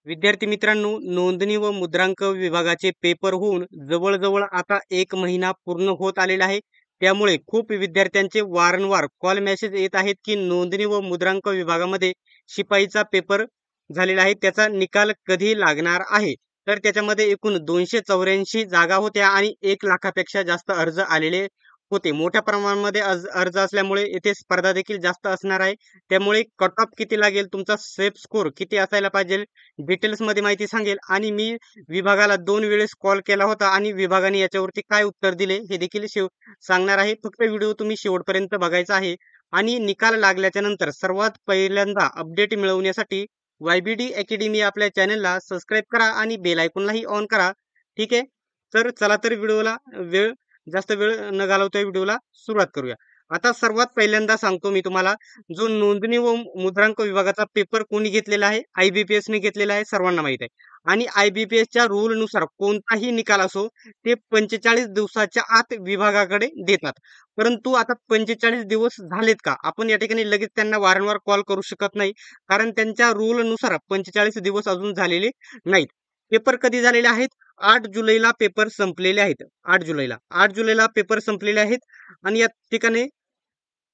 विद्यार्थी मित्रांनो, नोंदणी व मुद्रांक विभागाचे पेपर होऊन जवळजवळ आता 1 महिना पूर्ण होत आलेला आहे. त्यामुळे खूप विद्यार्थ्यांचे वारंवार कॉल मेसेज येत आहेत, की नोंदणी व मुद्रांक विभागामध्ये शिपाईचा पेपर झालेला आहे. त्याचा निकाल कधी लागणार आहे? तर त्याच्यामध्ये एकूण 284 जागा होत्या आणि 1 लाखापेक्षा जास्त अर्ज आलेले होते. मोठ्या प्रमाणामध्ये अर्ज असल्यामुळे येथे स्पर्धा देखील जास्त असणार आहे. त्यामुळे कट ऑफ किती लागेल, तुमचा सेफ स्कोर किती असायला पाहिजे, डिटेल्समध्ये माहिती सांगेल. आणि मी विभागाला 2 वेळेस कॉल केला होता आणि विभागाने याच्यावरती काय उत्तर दिले हे देखील सांगणार आहे. फक्त व्हिडिओ तुम्ही शेवटपर्यंत बघायचा आहे. आणि निकाल लागल्याच्या नंतर सर्वात पहिल्यांदा अपडेट मिळवण्यासाठी YBD अकॅडमी आपल्या चॅनलला सबस्क्राईब करा आणि बेल आयकॉनलाही ऑन करा. ठीक आहे. तर चला तर व्हिडिओला जास्त वेळ न घालवता व्हिडिओला सुरुवात करूया. आता सर्वात पहिल्यांदा सांगतो मी तुम्हाला, जो नोंदणी व मुद्रांक विभागाचा पेपर कोणी घेतलेला आहे, IBPS ने घेतलेला आहे, सर्वांना माहित आहे. आणि IBPSच्या रूलनुसार कोणताही निकाल असो ते 45 दिवसाच्या आत विभागाकडे देतात. परंतु आता 45 दिवस झालेत का? आपण या ठिकाणी लगेच त्यांना वारंवार कॉल करू शकत नाही, कारण त्यांच्या रूलनुसार 45 दिवस अजून झालेले नाहीत. पेपर कधी झालेले आहेत? 8 जुलैला पेपर संपलेले आहेत. 8 जुलैला पेपर संपलेले आहेत. आणि या ठिकाणी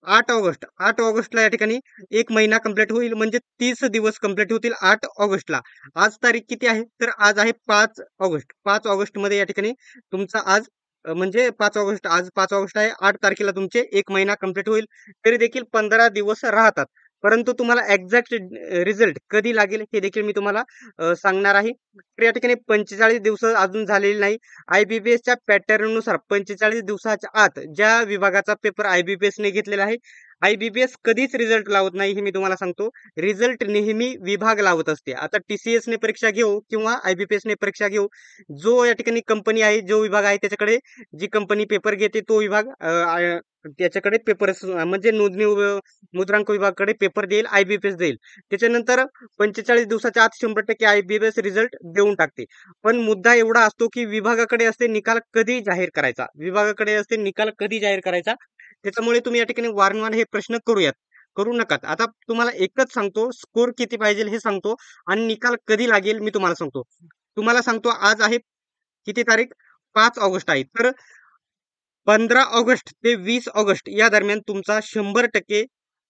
8 ऑगस्टला या ठिकाणी 1 महिना कंप्लीट होईल, म्हणजे 30 दिवस कंप्लीट होतील 8 ऑगस्टला. आज तारीख किती आहे? तर आज आहे 5 ऑगस्ट. 5 ऑगस्टमध्ये या ठिकाणी तुमचा आज म्हणजे 5 ऑगस्ट, आज 5 ऑगस्ट आहे. 8 तारखेला तुमचे 1 महिना कंप्लीट होईल. तरी देखील 15 दिवस राहतात. परंतु तुम्हाला एक्झॅक्ट रिझल्ट कधी लागेल हे देखील मी तुम्हाला सांगणार आहे. तर या ठिकाणी 45 दिवस अजून झालेली नाही. IBPSच्या पॅटर्ननुसार 45 दिवसाच्या आत ज्या विभागाचा पेपर IBPS ने घेतलेला आहे, IBPS कधीच रिझल्ट लावत नाही हे मी तुम्हाला सांगतो. रिझल्ट नेहमी विभाग लावत असते. आता TCS ने परीक्षा घेऊ किंवा IBPS ने परीक्षा घेऊ, जो या ठिकाणी कंपनी आहे, जो विभाग आहे, त्याच्याकडे जी कंपनी पेपर घेते तो विभाग त्याच्याकडे पेपर म्हणजे नोंदणी व मुद्रांक विभागाकडे पेपर देईल, IBPS देईल. त्याच्यानंतर 45 दिवसाच्या आत 100% IBPS रिझल्ट देऊन टाकते. पण मुद्दा एवढा असतो, की विभागाकडे असते निकाल कधी जाहीर करायचा, विभागाकडे असते निकाल कधी जाहीर करायचा. त्याच्यामुळे तुम्ही या ठिकाणी वारंवार हे प्रश्न करू नका. आता तुम्हाला एकच सांगतो, स्कोर किती पाहिजे हे सांगतो आणि निकाल कधी लागेल मी तुम्हाला सांगतो. तुम्हाला सांगतो, आज आहे किती तारीख? 5 ऑगस्ट आहे. तर 15 ऑगस्ट ते 20 ऑगस्ट या दरम्यान तुमचा 100%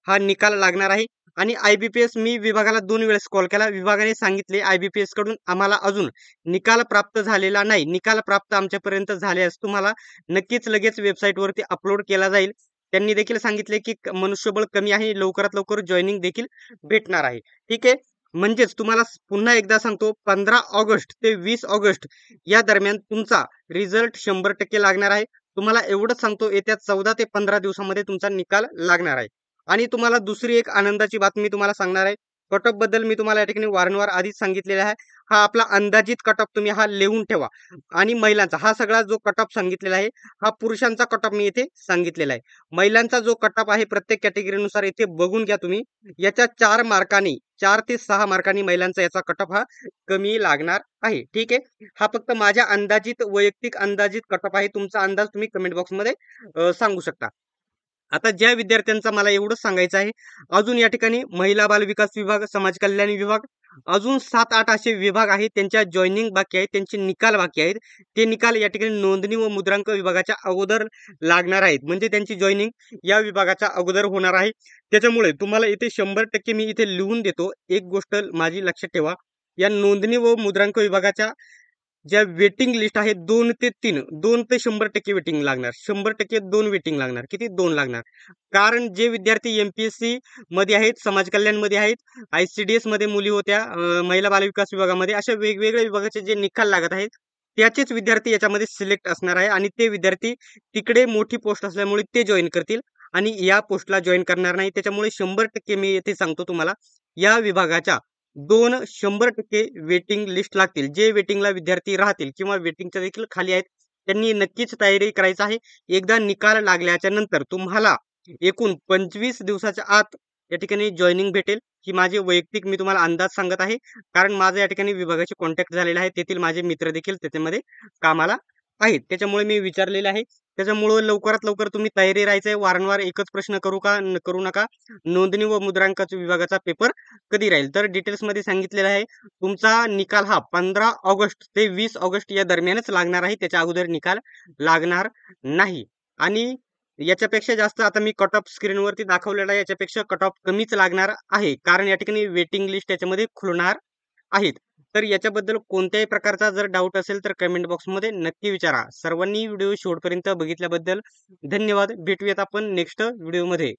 हा निकाल लागणार आहे. आणि IBPS मी विभागाला 2 वेळेस कॉल केला. विभागाने सांगितले IBPS कडून आम्हाला अजून निकाल प्राप्त झालेला नाही. निकाल प्राप्त आमच्यापर्यंत झाल्यास तुम्हाला नक्कीच लगेच वेबसाईटवरती अपलोड केला जाईल. त्यांनी देखील सांगितले, की मनुष्यबळ कमी आहे, लवकरात लवकर जॉइनिंग देखील भेटणार आहे. ठीक आहे. म्हणजेच तुम्हाला पुन्हा एकदा सांगतो, 15 ऑगस्ट ते 20 ऑगस्ट या दरम्यान तुमचा रिझल्ट 100% लागणार आहे. तुम्हाला एवढंच सांगतो, येत्या 14 ते 15 दिवसामध्ये तुमचा निकाल लागणार आहे. आणि तुम्हाला दुसरी एक आनंदाची बातमी तुम्हाला सांगणार आहे. कट ऑफ बद्दल मी तुम्हाला या ठिकाणी वारंवार आधीच सांगितलेलं आहे. हा आपला अंदाजित कट ऑफ तुम्ही हा लिहून ठेवा. आणि महिलांचा हा सगळा जो कट ऑफ सांगितलेला आहे, हा पुरुषांचा कट ऑफ मी येथे सांगितलेला आहे. महिलांचा जो कट ऑफ आहे प्रत्येक कॅटेगरीनुसार येथे बघून घ्या तुम्ही. याच्या 4 मार्कांनी, 4 ते 6 मार्कांनी महिलांचा याचा कट ऑफ हा कमी लागणार आहे. ठीक आहे. हा फक्त माझ्या वैयक्तिक अंदाजित कट ऑफ आहे. तुमचा अंदाज तुम्ही कमेंट बॉक्समध्ये सांगू शकता. आता ज्या विद्यार्थ्यांचा मला एवढंच सांगायचं आहे, अजून या ठिकाणी महिला बाल विकास विभाग, समाज कल्याण विभाग, अजून 7-8 असे विभाग आहेत, त्यांच्या जॉइनिंग बाकी आहेत, त्यांचे निकाल बाकी आहेत. ते निकाल या ठिकाणी नोंदणी व मुद्रांक विभागाच्या अगोदर लागणार आहेत. म्हणजे त्यांची जॉइनिंग या विभागाच्या अगोदर होणार आहे. त्याच्यामुळे तुम्हाला इथे 100% मी इथे लिहून देतो. एक गोष्ट माझी लक्षात ठेवा, या नोंदणी व मुद्रांक विभागाच्या ज्या वेटिंग लिस्ट आहे 2 ते 3, 2 ते 100% वेटिंग लागणार. 100% 2 वेटिंग लागणार. किती? 2 लागणार. कारण जे विद्यार्थी MPSC मध्ये आहेत, समाज कल्याण मध्ये आहेत, ICDS मध्ये मुली होत्या, महिला बाल विकास विभागामध्ये, अशा वेगवेगळ्या विभागाचे जे निकाल लागत आहेत, त्याचेच विद्यार्थी याच्यामध्ये सिलेक्ट असणार आहे. आणि ते विद्यार्थी तिकडे मोठी पोस्ट असल्यामुळे ते जॉईन करतील आणि या पोस्टला जॉईन करणार नाही. त्याच्यामुळे 100% मी येथे सांगतो तुम्हाला, या विभागाच्या 100% वेटिंग लिस्ट लागतील. जे वेटिंगला विद्यार्थी राहतील किंवा वेटिंगच्या देखील खाली आहेत, त्यांनी नक्कीच तयारी करायचं आहे. एकदा निकाल लागल्याच्या नंतर तुम्हाला एकूण 25 दिवसाच्या आत या ठिकाणी जॉइनिंग भेटेल, ही माझी वैयक्तिक मी तुम्हाला अंदाज सांगत आहे. कारण माझं या ठिकाणी विभागाशी कॉन्टॅक्ट झालेला आहे. तेथील माझे मित्र देखील त्याच्यामध्ये कामाला आहेत. त्याच्यामुळे मी विचारलेलं आहे. त्याच्यामुळे लवकरात लवकर तुम्ही तयारी राहायचं आहे. वारंवार एकच प्रश्न करू नका. नोंदणी व मुद्रांकाचा विभागाचा पेपर कधी राहील? तर डिटेल्समध्ये सांगितलेलं आहे. तुमचा निकाल हा 15 ऑगस्ट ते 20 ऑगस्ट या दरम्यानच लागणार आहे. त्याच्या अगोदर निकाल लागणार नाही. आणि याच्यापेक्षा जास्त आता मी कट ऑफ स्क्रीनवरती दाखवलेला आहे. याच्यापेक्षा कट ऑफ कमीच लागणार आहे. कारण या ठिकाणी वेटिंग लिस्ट याच्यामध्ये खुलणार आहेत. तर याच्याबद्दल कोणत्याही प्रकारचा जर डाऊट असेल तर कमेंट बॉक्समध्ये नक्की विचारा. सर्वांनी व्हिडिओ शेवटपर्यंत बघितल्याबद्दल धन्यवाद. भेटूयात आपण नेक्स्ट व्हिडिओमध्ये.